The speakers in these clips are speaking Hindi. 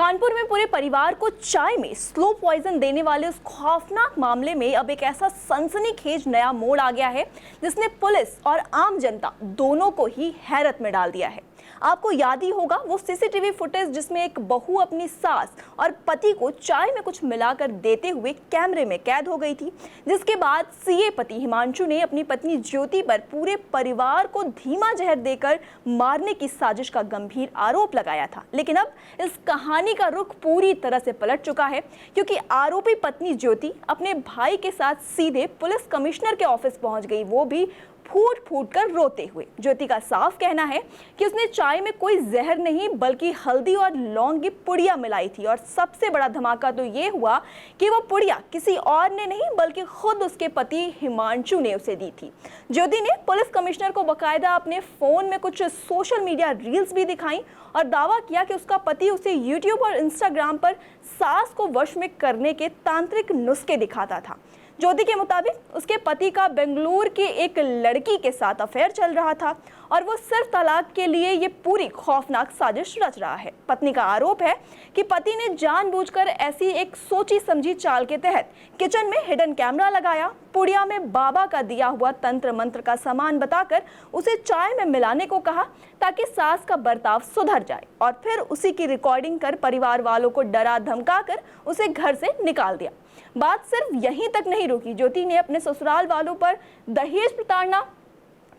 कानपुर में पूरे परिवार को चाय में स्लो पॉइजन देने वाले उस खौफनाक मामले में अब एक ऐसा सनसनीखेज नया मोड़ आ गया है जिसने पुलिस और आम जनता दोनों को ही हैरत में डाल दिया है। आपको याद ही होगा वो सीसीटीवी फुटेज जिसमें एक बहू अपनी सास और पति को चाय में कुछ मिलाकर देते हुए कैमरे में कैद हो गई थी, जिसके बाद सीए पति हिमांशु ने अपनी पत्नी ज्योति पर पूरे परिवार को धीमा जहर देकर मारने की साजिश का गंभीर आरोप लगाया था। लेकिन अब इस कहानी का रुख पूरी तरह से पलट चुका है, क्योंकि आरोपी पत्नी ज्योति अपने भाई के साथ सीधे पुलिस कमिश्नर के ऑफिस पहुंच गई, वो भी फूट फूट कर रोते हुए। ज्योति का साफ कहना है कि उसने चाय में कोई जहर नहीं बल्कि हल्दी और लौंग की पुड़िया मिलाई थी, और सबसे बड़ा धमाका तो ये हुआ कि वो पुड़िया किसी और ने नहीं बल्कि खुद उसके पति हिमांशु ने उसे दी थी। ज्योति ने पुलिस कमिश्नर को बकायदा अपने फोन में कुछ सोशल मीडिया रील्स भी दिखाई और दावा किया कि उसका पति उसे यूट्यूब और इंस्टाग्राम पर सास को वश में करने के तांत्रिक नुस्खे दिखाता था। ज्योति के मुताबिक उसके पति का बेंगलुरु की एक लड़की के साथ अफेयर चल रहा था और वो सिर्फ तलाक के लिए ये पूरी खौफनाक साजिश रच रहा है। पत्नी का आरोप है कि पति ने जानबूझकर ऐसी एक सोची समझी चाल के तहत किचन में हिडन कैमरा लगाया, पुड़िया में बाबा का दिया हुआ तंत्र मंत्र का सामान बताकर उसे चाय में मिलाने को कहा ताकि सास का बर्ताव सुधर जाए, और फिर उसी की रिकॉर्डिंग कर परिवार वालों को डरा धमकाकर उसे घर से निकाल दिया। बात सिर्फ यहीं तक नहीं रुकी। ज्योति ने अपने ससुराल वालों पर दहेज प्रताड़ना,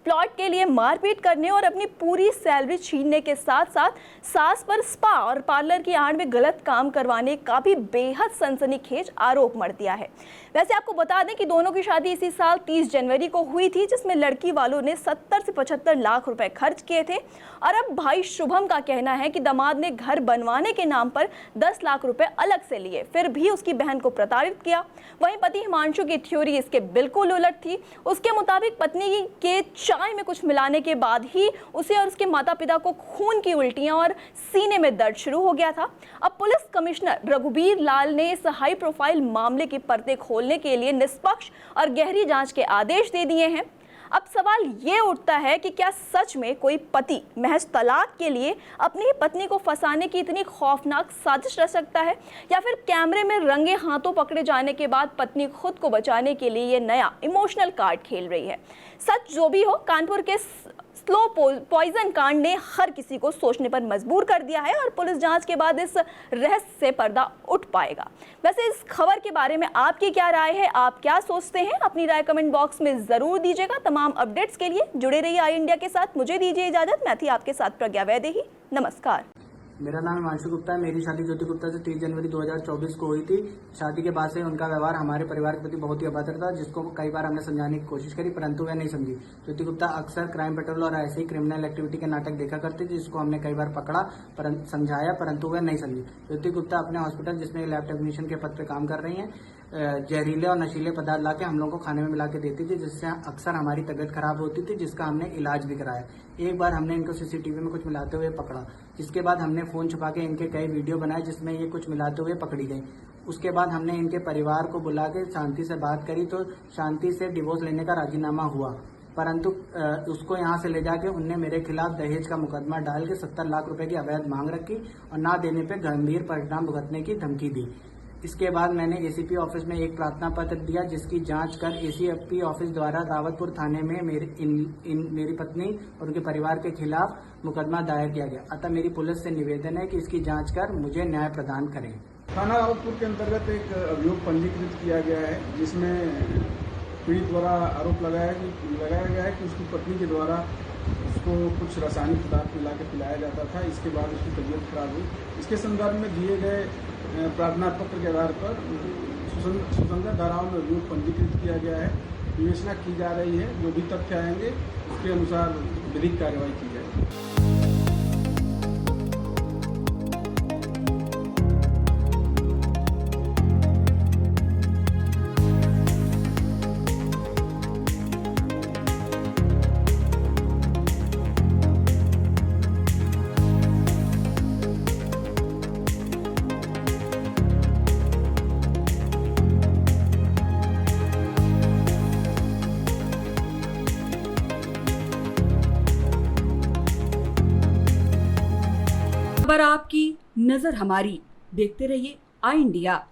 प्लॉट के लिए मारपीट करने और अपनी पूरी सैलरी छीनने के साथ साथ सास पर स्पा और पार्लर की आड़ में गलत काम करवाने का भी बेहद सनसनीखेज आरोप मढ़ दिया है। वैसे आपको बता दें कि दोनों की शादी इसी साल 30 जनवरी को हुई थी, जिसमें लड़की वालों ने 70 से 75 लाख रुपए खर्च किए थे, और अब भाई शुभम का कहना है कि दामाद ने घर बनवाने के नाम पर 10 लाख रुपए अलग से लिए, फिर भी उसकी बहन को प्रताड़ित किया। वहीं पति हिमांशु की थ्योरी इसके बिल्कुल उलट थी। उसके मुताबिक पत्नी के चाय में कुछ मिलाने के बाद ही उसे और उसके माता पिता को खून की उल्टियां और सीने में दर्द शुरू हो गया था। अब पुलिस कमिश्नर रघुबीर लाल ने इस हाई प्रोफाइल मामले की परतें खोलने के लिए निष्पक्ष और गहरी जांच के आदेश दे दिए हैं। अब सवाल ये उठता है कि क्या सच में कोई पति महज तलाक के लिए अपनी पत्नी को फंसाने की इतनी खौफनाक साजिश रच सकता है, या फिर कैमरे में रंगे हाथों पकड़े जाने के बाद पत्नी खुद को बचाने के लिए ये नया इमोशनल कार्ड खेल रही है। सच जो भी हो, कानपुर के स्लो पॉइजन कांड ने हर किसी को सोचने पर मजबूर कर दिया है, और पुलिस जांच के बाद इस रहस्य से पर्दा उठ पाएगा। वैसे इस खबर के बारे में आपकी क्या राय है, आप क्या सोचते हैं? अपनी राय कमेंट बॉक्स में जरूर दीजिएगा। तमाम अपडेट्स के लिए जुड़े रहिए आई इंडिया के साथ। मुझे दीजिए इजाजत। मैं थी आपके साथ प्रज्ञा वैदेही। नमस्कार। मेरा नाम हिमांशु गुप्ता है। मेरी शादी ज्योति गुप्ता से 30 जनवरी 2024 को हुई थी। शादी के बाद से उनका व्यवहार हमारे परिवार के प्रति बहुत ही अभद्र था, जिसको कई बार हमने समझाने की कोशिश करी, परंतु वह नहीं समझी। ज्योति गुप्ता अक्सर क्राइम पेट्रोल और ऐसे ही क्रिमिनल एक्टिविटी के नाटक देखा करती थी, जिसको हमने कई बार पकड़ा, समझाया, परंतु वह नहीं समझी। ज्योति गुप्ता अपने हॉस्पिटल, जिसमें लैब टेक्नीशियन के पद पर काम कर रही हैं, जहरीले और नशीले पदार्थ लाके हम लोगों को खाने में मिला के देती थी, जिससे अक्सर हमारी तबीयत खराब होती थी, जिसका हमने इलाज भी कराया। एक बार हमने इनको सीसीटीवी में कुछ मिलाते हुए पकड़ा, जिसके बाद हमने फोन छुपा के इनके कई वीडियो बनाए जिसमें ये कुछ मिलाते हुए पकड़ी गई। उसके बाद हमने इनके परिवार को बुला के शांति से बात करी, तो शांति से डिवोर्स लेने का राजीनामा हुआ, परंतु उसको यहाँ से ले जाके उनने मेरे खिलाफ दहेज का मुकदमा डाल के 70 लाख रुपए की अवैध मांग रखी और ना देने पे गंभीर परिणाम भुगतने की धमकी दी। इसके बाद मैंने एसीपी ऑफिस में एक प्रार्थना पत्र दिया, जिसकी जांच कर एसीपी ऑफिस द्वारा दावतपुर थाने में मेरी पत्नी और उनके परिवार के खिलाफ मुकदमा दायर किया गया। अतः मेरी पुलिस से निवेदन है कि इसकी जांच कर मुझे न्याय प्रदान करें। थाना दावतपुर के अंतर्गत एक अभियोग पंजीकृत किया गया है, जिसमें पीड़ित द्वारा आरोप लगाया गया है कि उसकी पत्नी के द्वारा उसको कुछ रासायनिक पदार्थ मिला के पिलाया जाता था। इसके बाद उसकी तबीयत खराब हुई। इसके संदर्भ में दिए गए प्रार्थना पत्र के आधार पर सुसंगत धाराओं में अभियोग पंजीकृत किया गया है। विवेचना की जा रही है, जो भी तथ्य आएंगे उसके अनुसार विधिक कार्रवाई की जाएगी। खबर आपकी, नजर हमारी। देखते रहिए आई इंडिया।